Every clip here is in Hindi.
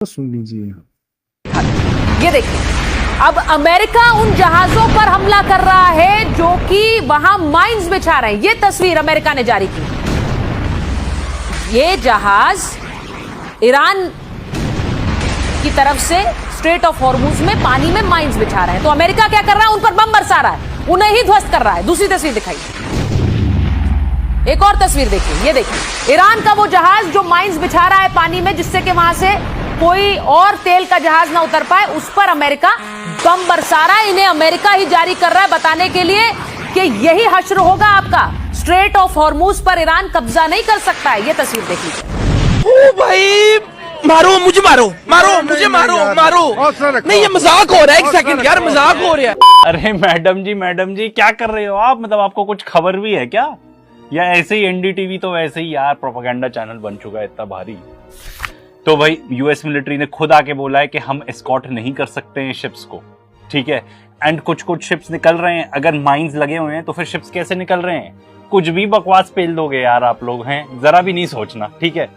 तो सुन लीजिए। ये देखिए, अब अमेरिका उन जहाजों पर हमला कर रहा है जो कि वहां माइंस बिछा रहे हैं। ये तस्वीर अमेरिका ने जारी की। ये जहाज ईरान की तरफ से स्ट्रेट ऑफ हॉर्मुज में पानी में माइंस बिछा रहे हैं, तो अमेरिका क्या कर रहा है? उन पर बम बरसा रहा है, उन्हें ही ध्वस्त कर रहा है। दूसरी तस्वीर दिखाइए, एक और तस्वीर देखिए। ये देखिए, ईरान का वो जहाज जो माइंस बिछा रहा है पानी में, जिससे कि वहां से कोई और तेल का जहाज ना उतर पाए, उस पर अमेरिका बम बरसा रहा है। इन्हें अमेरिका ही जारी कर रहा है बताने के लिए कि यही हश्र होगा आपका, स्ट्रेट ऑफ हॉर्मुज पर ईरान कब्जा नहीं कर सकता है। ये तस्वीर देख लीजिए। ओ भाई, मारो मुझे, मारो मारो मुझे, मारो मारो। नहीं, ये मजाक हो रहा है। एक सेकंड यार, मजाक हो रहा है। अरे मैडम जी क्या कर रहे हो आप? मतलब आपको कुछ खबर भी है क्या? या ऐसे ही एनडीटीवी तो वैसे ही यार प्रोपेगेंडा चैनल बन चुका है इतना भारी। तो भाई यूएस मिलिट्री ने खुद आके बोला है कि हम एस्कॉर्ट नहीं कर सकते हैं शिप्स को, ठीक है। एंड कुछ शिप्स निकल रहे हैं, अगर माइंस लगे हुए हैं तो फिर शिप्स कैसे निकल रहे हैं? कुछ भी बकवास पेल दोगे यार आप लोग, हैं जरा भी नहीं सोचना, ठीक है।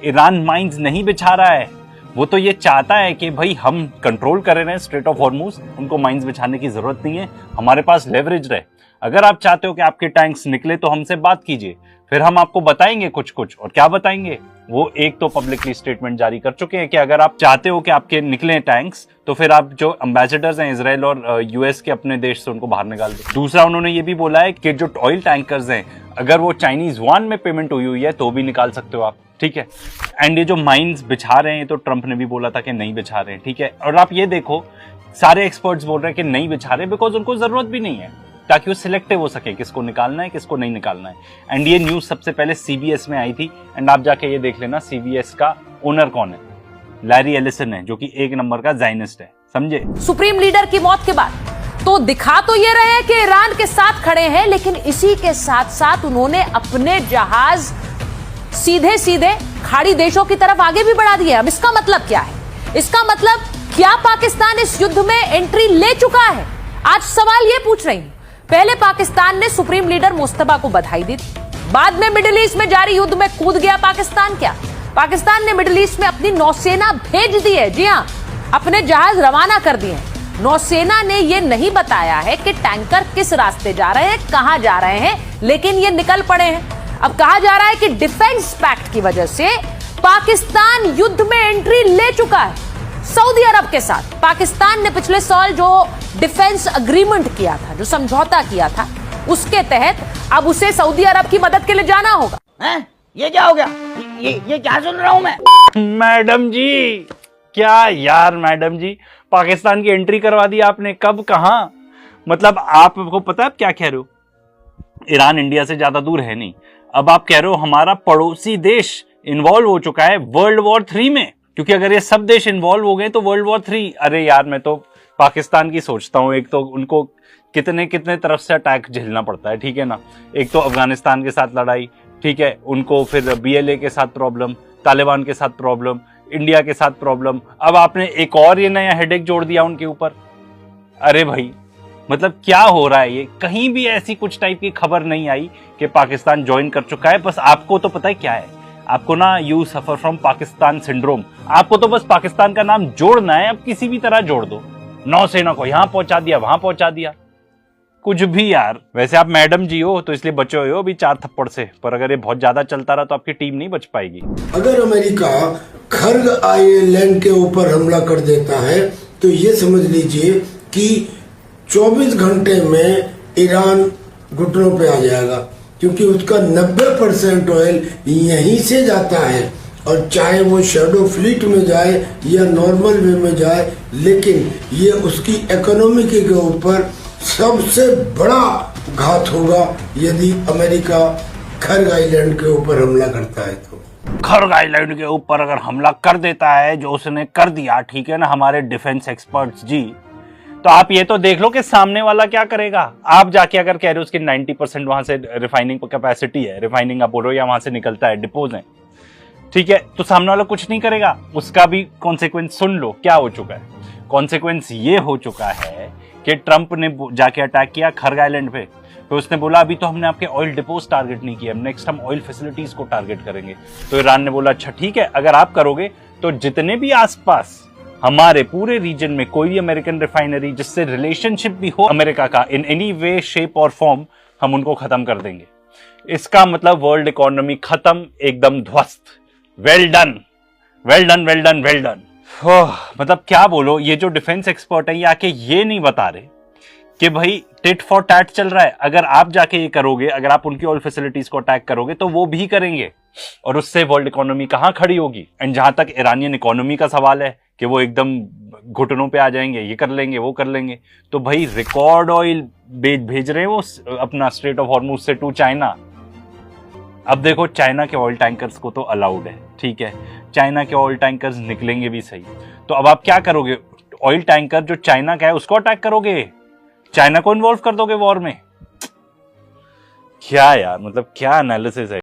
ईरान माइंस नहीं बिछा रहा है, वो तो ये चाहता है कि भाई हम कंट्रोल कर रहे हैं स्ट्रेट ऑफ हॉर्मुज, उनको माइंस बिछाने की जरूरत नहीं है, हमारे पास लेवरेज रहे। अगर आप चाहते हो कि आपके टैंक्स निकले तो हमसे बात कीजिए, फिर हम आपको बताएंगे कुछ। और क्या बताएंगे? वो एक तो पब्लिकली स्टेटमेंट जारी कर चुके हैं कि अगर आप चाहते हो कि आपके निकले टैंक्स, तो फिर आप जो एम्बेसडर्स हैं इजराइल और यूएस के अपने देश से, उनको बाहर निकाल दो। दूसरा, उन्होंने ये भी बोला है कि जो ऑयल टैंकर्स हैं, अगर वो चाइनीज युआन में पेमेंट हुई है तो भी निकाल सकते हो आप, ठीक है। एंड ये जो माइंस बिछा रहे हैं, तो ट्रंप ने भी बोला था कि नहीं बिछा रहे हैं, ठीक है। और आप ये देखो, सारे एक्सपर्ट्स बोल रहे हैं कि नहीं बिछा रहे बिकॉज उनको जरूरत भी नहीं है, ताकि वो सिलेक्टिव हो सके किसको निकालना है किसको नहीं निकालना है। एंड ये न्यूज सबसे पहले सीबीएस में आई थी। एंड आप जाके ये देख लेना सीबीएस का ओनर कौन है, लैरी एलिसन है, जो कि एक नंबर का जायनिस्ट है, समझे। सुप्रीम लीडर की मौत के बाद तो दिखा तो ये रहे हैं कि ईरान के साथ खड़े हैं, लेकिन इसी के साथ साथ उन्होंने अपने जहाज सीधे सीधे खाड़ी देशों की तरफ आगे भी बढ़ा दिए। अब इसका मतलब क्या है? इसका मतलब क्या पाकिस्तान इस युद्ध में एंट्री ले चुका है? आज सवाल ये पूछ रही हूं। पहले पाकिस्तान ने सुप्रीम लीडर मुस्तफा को बधाई दी थी, बाद में मिडिल ईस्ट में जारी युद्ध में कूद गया पाकिस्तान। क्या पाकिस्तान ने मिडिल ईस्ट में अपनी नौसेना भेज दी है? जी हां, अपने जहाज रवाना कर दिए हैं। नौसेना ने यह नहीं बताया है कि टैंकर किस रास्ते जा रहे हैं, कहां जा रहे हैं, लेकिन ये निकल पड़े हैं। अब कहा जा रहा है कि डिफेंस पैक्ट की वजह से पाकिस्तान युद्ध में एंट्री ले चुका है सऊदी अरब के साथ। पाकिस्तान ने पिछले साल जो डिफेंस अग्रीमेंट किया था, जो समझौता किया था, उसके तहत अब उसे सऊदी अरब की मदद के लिए जाना होगा। हैं? ये क्या हो गया? ये क्या सुन रहा हूं मैं? मैडम जी क्या यार, मैडम जी पाकिस्तान की एंट्री करवा दी आपने, कब कहां? मतलब आपको पता है आप क्या कह रहे हो? ईरान इंडिया से ज्यादा दूर है नहीं। अब आप कह रहे हो हमारा पड़ोसी देश इन्वॉल्व हो चुका है वर्ल्ड वॉर 3 में, क्योंकि अगर ये सब देश इन्वॉल्व हो गए तो वर्ल्ड वॉर 3। अरे यार, मैं तो पाकिस्तान की सोचता हूँ। एक तो उनको कितने तरफ से अटैक झेलना पड़ता है, ठीक है ना। एक तो अफगानिस्तान के साथ लड़ाई, ठीक है, उनको फिर बीएलए के साथ प्रॉब्लम, तालिबान के साथ प्रॉब्लम, इंडिया के साथ प्रॉब्लम, अब आपने एक और ये नया हेडेक जोड़ दिया उनके ऊपर। अरे भाई, मतलब क्या हो रहा है ये? कहीं भी ऐसी कुछ टाइप की खबर नहीं आई कि पाकिस्तान ज्वाइन कर चुका है। बस आपको तो पता है क्या है, आपको ना you suffer from Pakistan syndrome. आपको तो बस पाकिस्तान का नाम जोड़ना है, अब किसी भी तरह जोड़ दो। नौसेना को यहां पहुंचा दिया, वहां पहुंचा दिया, कुछ भी यार। वैसे आप मैडम जी हो तो इसलिए बचे हुए हो अभी 4 थप्पड़ से, पर अगर ये बहुत ज्यादा चलता रहा तो आपकी टीम नहीं बच पाएगी। अगर अमेरिका खर्ग आइलैंड के ऊपर हमला कर देता है तो ये समझ लीजिए कि 24 घंटे में ईरान घुटनों पे आ जाएगा, क्योंकि उसका 90% ऑयल यहीं से जाता है। और चाहे वो शैडो फ्लीट में जाए या नॉर्मल वे में जाए, लेकिन ये उसकी इकोनॉमी के ऊपर सबसे बड़ा घात होगा यदि अमेरिका खर्ग आइलैंड के ऊपर हमला करता है। तो खर्ग आइलैंड के ऊपर अगर हमला कर देता है, जो उसने कर दिया, ठीक है ना, हमारे डिफेंस एक्सपर्ट्स जी, तो आप ये तो देख लो कि सामने वाला क्या करेगा। आप जाके अगर कह रहे हो उसकी 90% वहां से रिफाइनिंग कैपेसिटी है, रिफाइनिंग आप बोल रहे हो, या वहां से निकलता है, डिपोज है, ठीक है, तो सामने वाला कुछ नहीं करेगा। उसका भी कॉन्सिक्वेंस सुन लो क्या हो चुका है। कॉन्सिक्वेंस ये हो चुका है कि ट्रंप ने जाके अटैक किया खर्ग आइलैंड पे, तो उसने बोला अभी तो हमने आपके ऑयल डिपोज टारगेट नहीं किया, नेक्स्ट हम ऑयल फैसिलिटीज को टारगेट करेंगे। तो ईरान ने बोला अच्छा ठीक है, अगर आप करोगे तो जितने भी आसपास हमारे पूरे रीजन में कोई भी अमेरिकन रिफाइनरी जिससे रिलेशनशिप भी हो अमेरिका का इन एनी वे शेप और फॉर्म, हम उनको खत्म कर देंगे। इसका मतलब वर्ल्ड इकोनॉमी खत्म, एकदम ध्वस्त। Well done, well done, well done, well done. मतलब क्या बोलो, ये जो डिफेंस एक्सपर्ट है ये आके ये नहीं बता रहे कि भाई टिट फॉर टैट चल रहा है। अगर आप जाके ये करोगे, अगर आप उनकी ऑयल फैसिलिटीज को अटैक करोगे तो वो भी करेंगे, और उससे वर्ल्ड इकोनॉमी कहां खड़ी होगी। एंड जहां तक ईरानियन इकोनॉमी का सवाल है कि वो एकदम घुटनों पे आ जाएंगे, ये कर लेंगे, वो कर लेंगे, तो भाई रिकॉर्ड ऑयल भेज रहे हैं वो अपना स्ट्रेट ऑफ हॉर्मुज से टू चाइना। अब देखो, चाइना के ऑयल टैंकर्स को तो अलाउड है, ठीक है, चाइना के ऑयल टैंकर्स निकलेंगे भी सही, तो अब आप क्या करोगे? ऑयल टैंकर जो चाइना का है उसको अटैक करोगे, चाइना को इन्वॉल्व कर दोगे वॉर में? क्या यार, मतलब क्या एनालिसिस है।